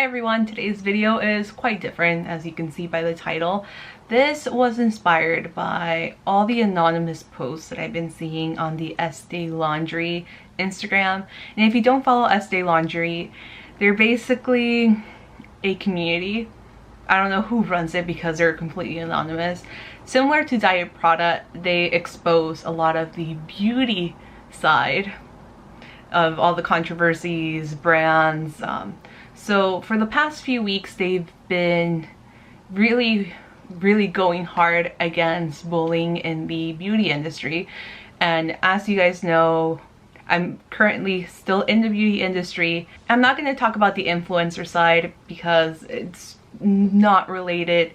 Hi everyone, today's video is quite different as you can see by the title. This was inspired by all the anonymous posts that I've been seeing on the Estée Laundry Instagram. And if you don't follow Estée Laundry, they're basically a community. I don't know who runs it because they're completely anonymous. Similar to Diet Prada, they expose a lot of the beauty side of all the controversies, brands. So for the past few weeks, they've been really going hard against bullying in the beauty industry. And as you guys know, I'm currently still in the beauty industry. I'm not going to talk about the influencer side because it's not related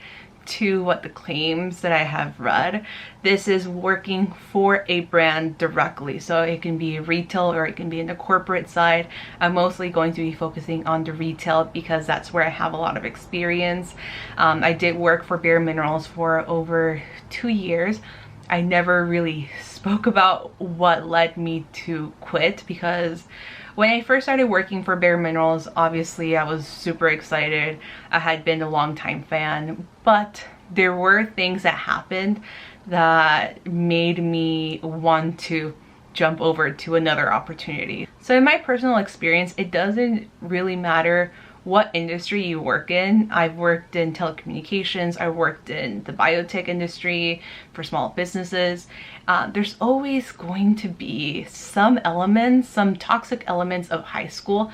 to what the claims that I have read. This is working for a brand directly, so it can be retail or it can be in the corporate side. I'm mostly going to be focusing on the retail because that's where I have a lot of experience. I did work for Bare Minerals for over 2 years. I never really spoke about what led me to quit because when I first started working for Bare Minerals, obviously I was super excited. I had been a longtime fan, but there were things that happened that made me want to jump over to another opportunity. So in my personal experience, it doesn't really matter what industry you work in. I've worked in telecommunications, I've worked in the biotech industry for small businesses. There's always going to be some elements, some toxic elements of high school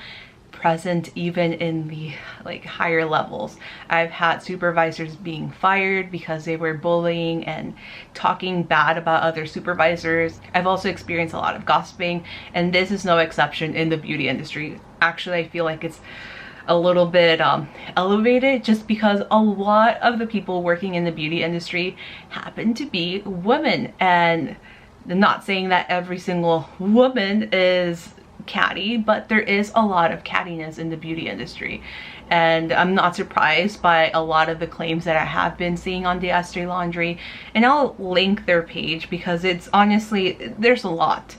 present even in the higher levels. I've had supervisors being fired because they were bullying and talking bad about other supervisors. I've also experienced a lot of gossiping, and this is no exception in the beauty industry. Actually, I feel like it's a little bit elevated just because a lot of the people working in the beauty industry happen to be women. And I'm not saying that every single woman is catty, but there is a lot of cattiness in the beauty industry. And I'm not surprised by a lot of the claims that I have been seeing on the Estée Laundry. And I'll link their page because it's honestly, there's a lot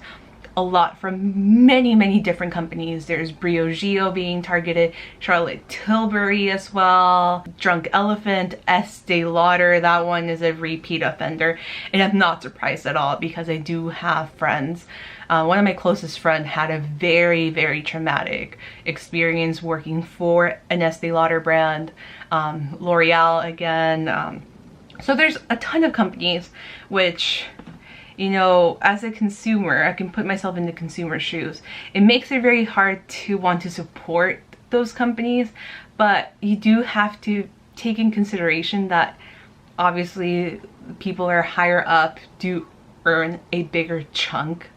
from many different companies. There's Briogeo being targeted, Charlotte Tilbury as well, Drunk Elephant, Estée Lauder, that one is a repeat offender. And I'm not surprised at all because I do have friends. One of my closest friends had a very traumatic experience working for an Estée Lauder brand, L'Oreal again. So there's a ton of companies which, you know, as a consumer, I can put myself in the consumer shoes. It makes it very hard to want to support those companies, but you do have to take in consideration that obviously people are higher up do earn a bigger chunk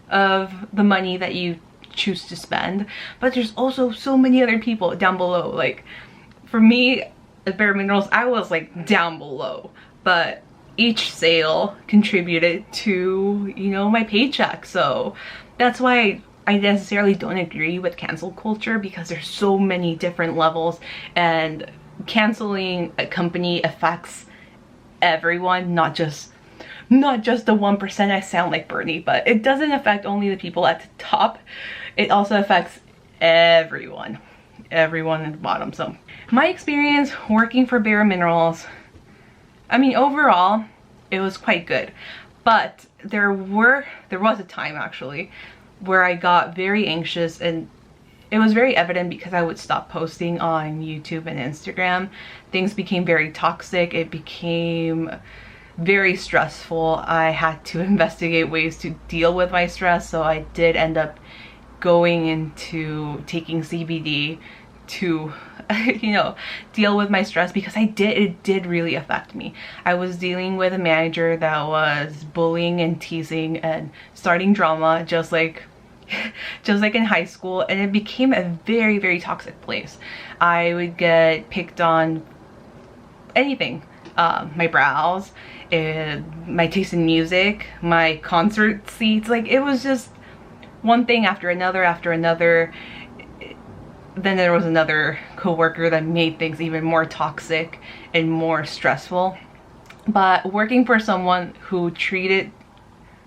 of the money that you choose to spend, but there's also so many other people down below. Like for me at Bare Minerals, I was like down below, but each sale contributed to, you know, my paycheck. So that's why I necessarily don't agree with cancel culture, because there's so many different levels, and canceling a company affects everyone, not just the 1%. I sound like Bernie, but it doesn't affect only the people at the top. It also affects everyone at the bottom. So my experience working for Bare Minerals, I mean, overall, it was quite good, but there was a time actually where I got very anxious, and it was very evident because I would stop posting on YouTube and Instagram. Things became very toxic. It became very stressful. I had to investigate ways to deal with my stress, so I did end up going into taking CBD to you know, deal with my stress, because it did really affect me. I was dealing with a manager that was bullying and teasing and starting drama just like in high school, and it became a very toxic place. I would get picked on anything, my brows, my taste in music, my concert seats. Like, it was just one thing after another. Then there was another coworker that made things even more toxic and more stressful. But working for someone who treated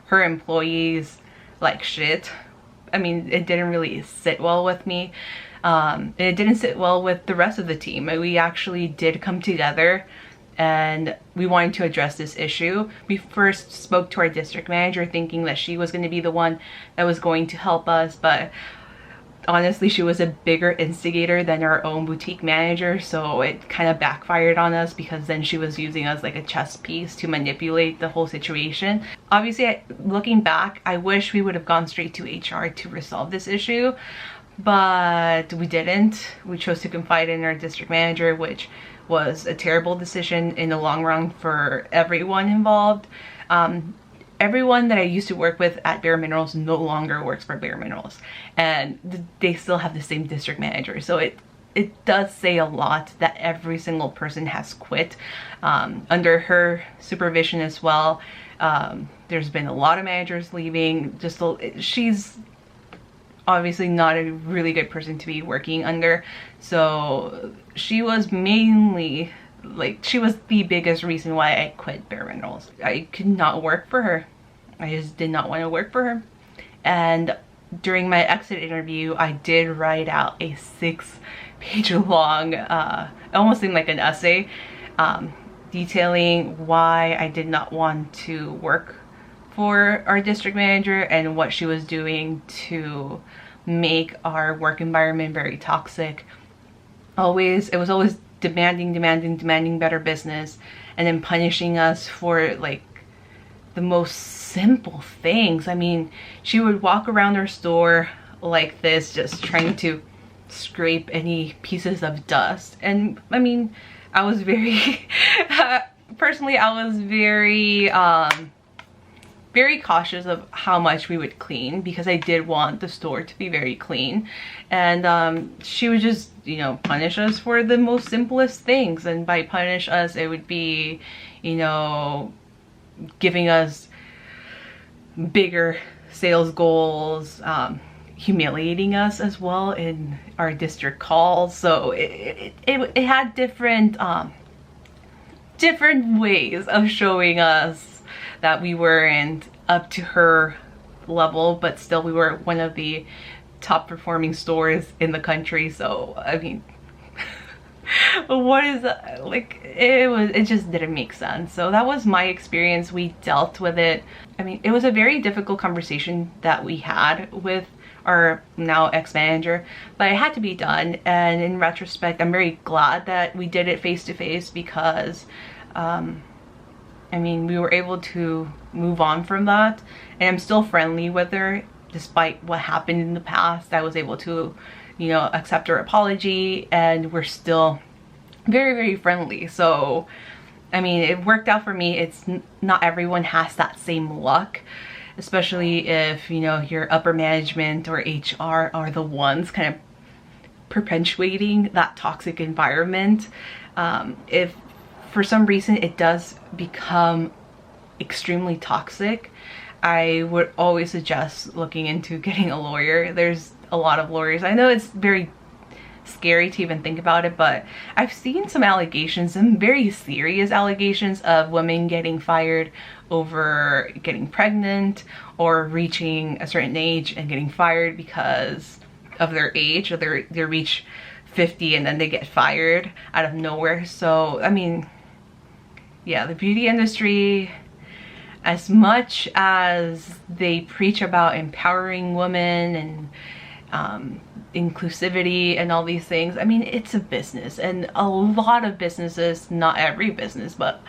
her employees like shit, I mean, it didn't really sit well with me. And it didn't sit well with the rest of the team. We actually did come together and we wanted to address this issue. We first spoke to our district manager thinking that she was going to be the one that was going to help us, but honestly she was a bigger instigator than our own boutique manager, so it kind of backfired on us because then she was using us like a chess piece to manipulate the whole situation. Obviously, looking back, I wish we would have gone straight to HR to resolve this issue, but we didn't. We chose to confide in our district manager, which was a terrible decision in the long run for everyone involved. Everyone that I used to work with at Bare Minerals no longer works for Bare Minerals, and they still have the same district manager. So it does say a lot that every single person has quit under her supervision as well. There's been a lot of managers leaving. She's obviously not a really good person to be working under. So she was mainly, like, she was the biggest reason why I quit Bare Minerals. I could not work for her. I just did not want to work for her. And during my exit interview, I did write out a 6-page long, it almost seemed like an essay, detailing why I did not want to work for our district manager and what she was doing to make our work environment very toxic. It was always demanding better business, and then punishing us for like the most simple things. I mean, she would walk around her store like this, just trying to scrape any pieces of dust. And I mean, I was very personally, I was very very cautious of how much we would clean, because I did want the store to be very clean. And she would just, you know, punish us for the most simplest things. And by punish us, it would be, you know, giving us bigger sales goals, humiliating us as well in our district calls. So it had different ways of showing us that we weren't up to her level, but still we were one of the top performing stores in the country. So I mean, what is that? Like, it just didn't make sense. So that was my experience. We dealt with it. I mean, it was a very difficult conversation that we had with our now ex-manager, but it had to be done. And in retrospect, I'm very glad that we did it face to face, because I mean, we were able to move on from that, and I'm still friendly with her despite what happened in the past. I was able to, you know, accept her apology, and we're still very, very friendly. So I mean, it worked out for me. It's not everyone has that same luck, especially if, you know, your upper management or HR are the ones kind of perpetuating that toxic environment. If for some reason it does become extremely toxic, I would always suggest looking into getting a lawyer. There's a lot of lawyers. I know it's very scary to even think about it, but I've seen some allegations, some very serious allegations of women getting fired over getting pregnant or reaching a certain age and getting fired because of their age, or they reach 50 and then they get fired out of nowhere. So I mean, yeah, the beauty industry, as much as they preach about empowering women and inclusivity and all these things, I mean, it's a business, and a lot of businesses, not every business, but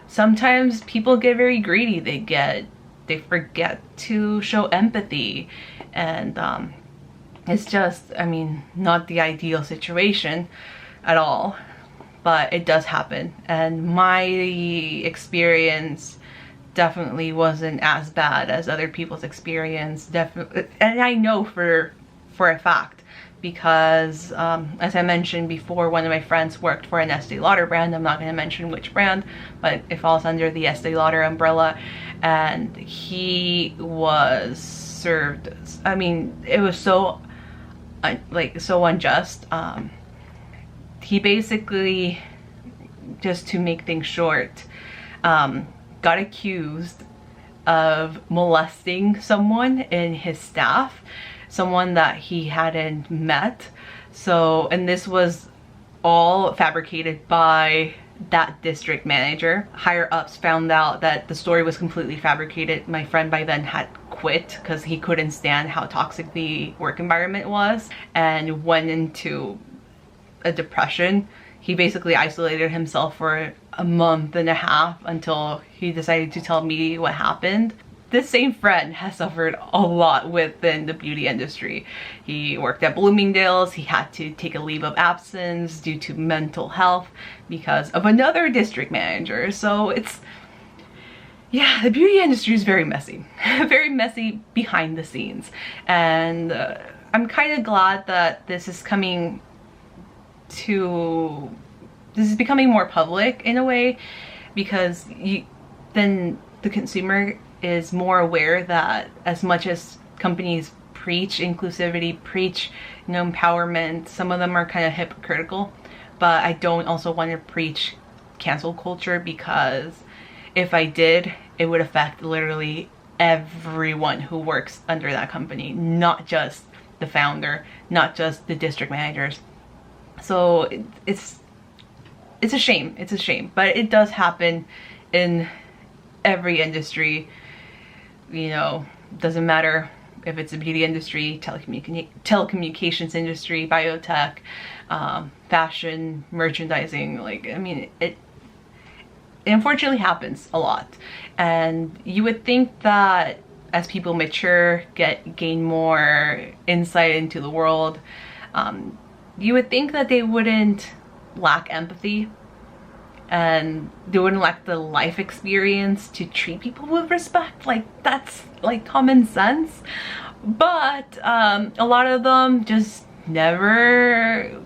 sometimes people get very greedy. They forget to show empathy, and it's just, I mean, not the ideal situation at all, but it does happen. And my experience definitely wasn't as bad as other people's experience, definitely. And I know for a fact, because as I mentioned before, one of my friends worked for an Estee Lauder brand. I'm not going to mention which brand, but it falls under the Estee Lauder umbrella, and he was served, I mean, it was so so unjust. He basically, just to make things short, got accused of molesting someone in his staff, someone that he hadn't met. So, and this was all fabricated by that district manager. Higher ups found out that the story was completely fabricated. My friend by then had quit because he couldn't stand how toxic the work environment was and went into a depression. He basically isolated himself for a month and a half until he decided to tell me what happened. This same friend has suffered a lot within the beauty industry. He worked at Bloomingdale's. He had to take a leave of absence due to mental health because of another district manager. So it's, yeah, the beauty industry is very messy. Very messy behind the scenes. And I'm kind of glad that this is becoming more public in a way, because then the consumer is more aware that as much as companies preach inclusivity, preach, you know, empowerment, some of them are kind of hypocritical. But I don't also want to preach cancel culture, because if I did, it would affect literally everyone who works under that company, not just the founder, not just the district managers. So it's a shame. It's a shame, but it does happen in every industry. You know, doesn't matter if it's the beauty industry, telecommunications industry, biotech, fashion, merchandising. Like, I mean, it unfortunately happens a lot. And you would think that as people mature, gain more insight into the world, you would think that they wouldn't lack empathy and they wouldn't lack the life experience to treat people with respect. Like, that's like common sense. But a lot of them just never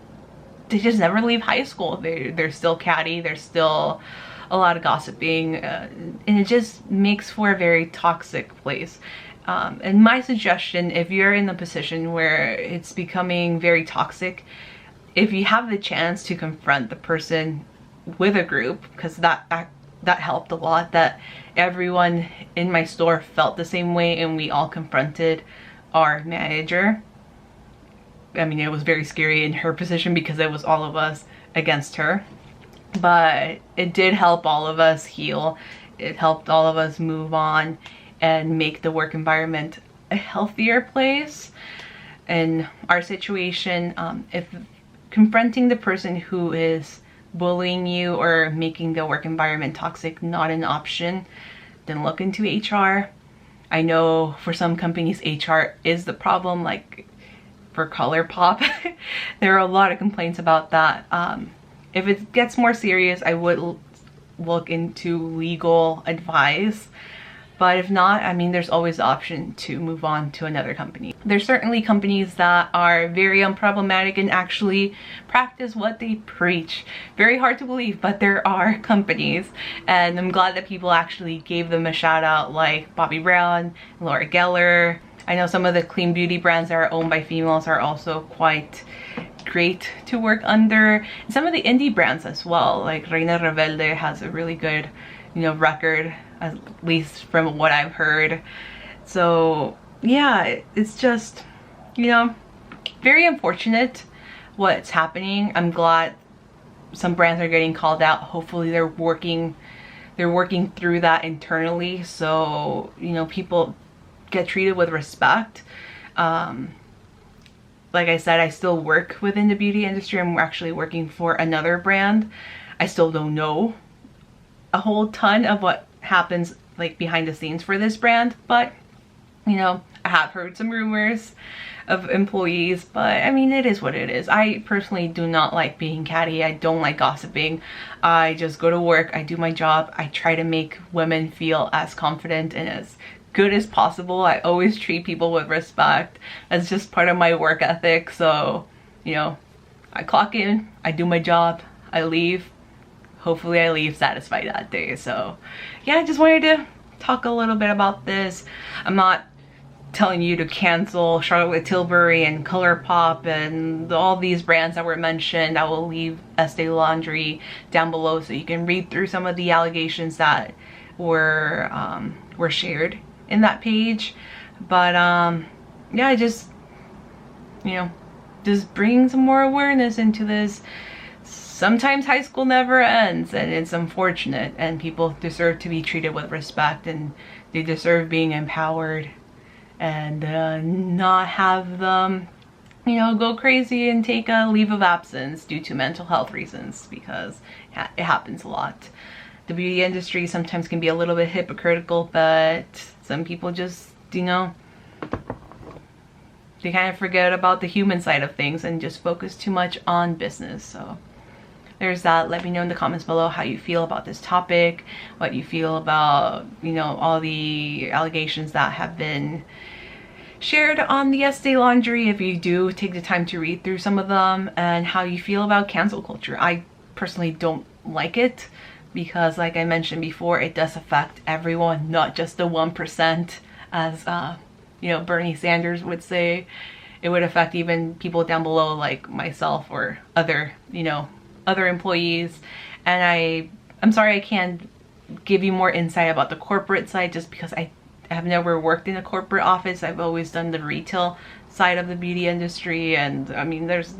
leave high school. They're still catty. There's still a lot of gossiping, and it just makes for a very toxic place. And my suggestion, if you're in the position where it's becoming very toxic, if you have the chance to confront the person with a group, because that helped a lot, that everyone in my store felt the same way and we all confronted our manager. I mean, it was very scary in her position because it was all of us against her, but it did help all of us heal. It helped all of us move on and make the work environment a healthier place. In our situation, if confronting the person who is bullying you or making the work environment toxic not an option, then look into HR. I know for some companies HR is the problem, like for ColourPop. There are a lot of complaints about that. If it gets more serious, I would look into legal advice. But if not, I mean, there's always the option to move on to another company. There's certainly companies that are very unproblematic and actually practice what they preach. Very hard to believe, but there are companies. And I'm glad that people actually gave them a shout out, like Bobbi Brown, Laura Geller. I know some of the clean beauty brands that are owned by females are also quite great to work under. Some of the indie brands as well, like Reina Rebelde has a really good, you know, record, at least from what I've heard. So yeah, it's just, you know, very unfortunate what's happening. I'm glad some brands are getting called out. Hopefully they're working through that internally, so, you know, people get treated with respect. Like I said, I still work within the beauty industry. I'm actually working for another brand. I still don't know a whole ton of what happens like behind the scenes for this brand, but you know, I have heard some rumors of employees, but I mean, it is what it is. I personally do not like being catty. I don't like gossiping. I just go to work, I do my job. I try to make women feel as confident and as good as possible. I always treat people with respect. That's just part of my work ethic. So, you know, I clock in, I do my job, I leave. Hopefully I leave satisfied that day. So yeah, I just wanted to talk a little bit about this. I'm not telling you to cancel Charlotte Tilbury and ColourPop and all these brands that were mentioned. I will leave Estée Laundry down below so you can read through some of the allegations that were shared in that page. But yeah, I just, you know, just bring some more awareness into this. Sometimes high school never ends, and it's unfortunate, and people deserve to be treated with respect, and they deserve being empowered, and not have them, you know, go crazy and take a leave of absence due to mental health reasons, because it happens a lot. The beauty industry sometimes can be a little bit hypocritical, but some people just, you know, they kind of forget about the human side of things and just focus too much on business. So there's that. Let me know in the comments below how you feel about this topic, what you feel about, you know, all the allegations that have been shared on the Estée Laundry, if you do take the time to read through some of them, and how you feel about cancel culture. I personally don't like it, because like I mentioned before, it does affect everyone, not just the 1%, as you know, Bernie Sanders would say. It would affect even people down below like myself or other, you know, other employees. And I'm sorry I can't give you more insight about the corporate side, just because I have never worked in a corporate office. I've always done the retail side of the beauty industry, and I mean, there's,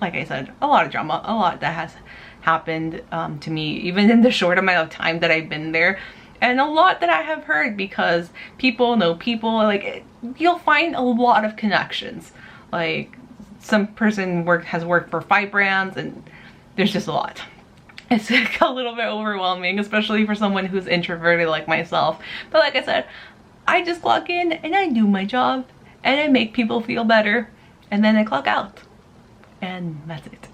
like I said, a lot of drama, a lot that has happened to me, even in the short amount of time that I've been there, and a lot that I have heard, because people know people. Like, you'll find a lot of connections. Like, some person has worked for 5 brands, and there's just a lot. It's like a little bit overwhelming, especially for someone who's introverted like myself. But like I said, I just clock in and I do my job, and I make people feel better, and then I clock out, and that's it.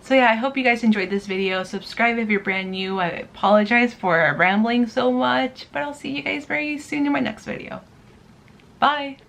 So yeah, I hope you guys enjoyed this video. Subscribe if you're brand new. I apologize for rambling so much, but I'll see you guys very soon in my next video. Bye!